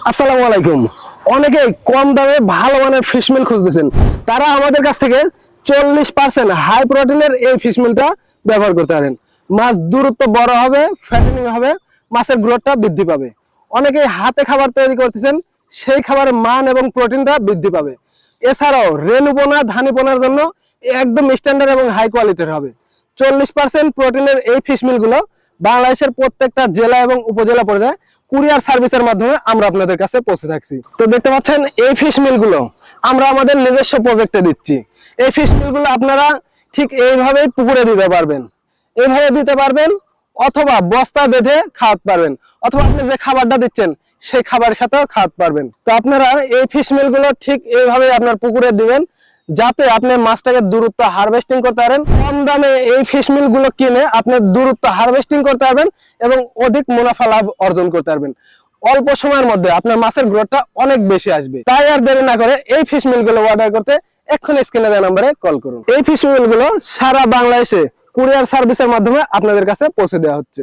আসসালামু আলাইকুম। অনেকে কম দামে ভালো মানের ফিশ মিল খুঁজতেছেন, তারা আমাদের কাছ থেকে 40% হাই প্রোটিনের এই ফিশ মিলটা ব্যবহার করতে পারেন। মাছ দূরত্ব বড় হবে, ফ্যাটেনিং হবে, মাছের গ্রোথটা বৃদ্ধি পাবে। অনেকে হাতে খাবার তৈরি করতেছেন, সেই খাবারের মান এবং প্রোটিনটা বৃদ্ধি পাবে। এছাড়াও রেণুপোনা ধানিপোনার জন্য একদম স্ট্যান্ডার্ড এবং হাই কোয়ালিটির হবে। 40% প্রোটিনের এই ফিশ মিলগুলো বাংলাদেশের প্রত্যেকটা জেলা এবং উপজেলা পর্যায়ে কুরিয়ার সার্ভিসের মাধ্যমে আমরা আপনাদের কাছে পৌঁছে থাকছি। তো দেখতে পাচ্ছেন এই ফিশ মিলগুলো আমরা আমাদের নিজস্ব প্রজেক্টে দিচ্ছি। এই ফিশ মিলগুলো আপনারা ঠিক এইভাবেই পুকুরে দিতে পারবেন, এইভাবে দিতে পারবেন, অথবা বস্তা বেঁধে খাওয়াতে পারবেন, অথবা আপনি যে খাবারটা দিচ্ছেন সেই খাবারের সাথেও খাওয়াতে পারবেন। তো আপনারা এই ফিশ মিলগুলো ঠিক এইভাবে আপনার পুকুরে দিবেন, যাতে আপনি মাছটাকে দূরত্ব হারভেস্টিং করতে পারেন। কম দামে এই ফিশ মিল গুলো কিনে আপনি দূরত্ব হারভেস্টিং করতে পারবেন এবং অধিক মুনাফা লাভ অর্জন করতে পারবেন। অল্প সময়ের মধ্যে আপনার মাছের গ্রোথটা অনেক বেশি আসবে। তাই আর দেরি না করে এই ফিশ মিল গুলো অর্ডার করতে এক্ষুনি স্ক্রিনে দেওয়া নম্বরে কল করুন। এই ফিশ মিল গুলো সারা বাংলাদেশে কুরিয়ার সার্ভিসের মাধ্যমে আপনাদের কাছে পৌঁছে দেওয়া হচ্ছে।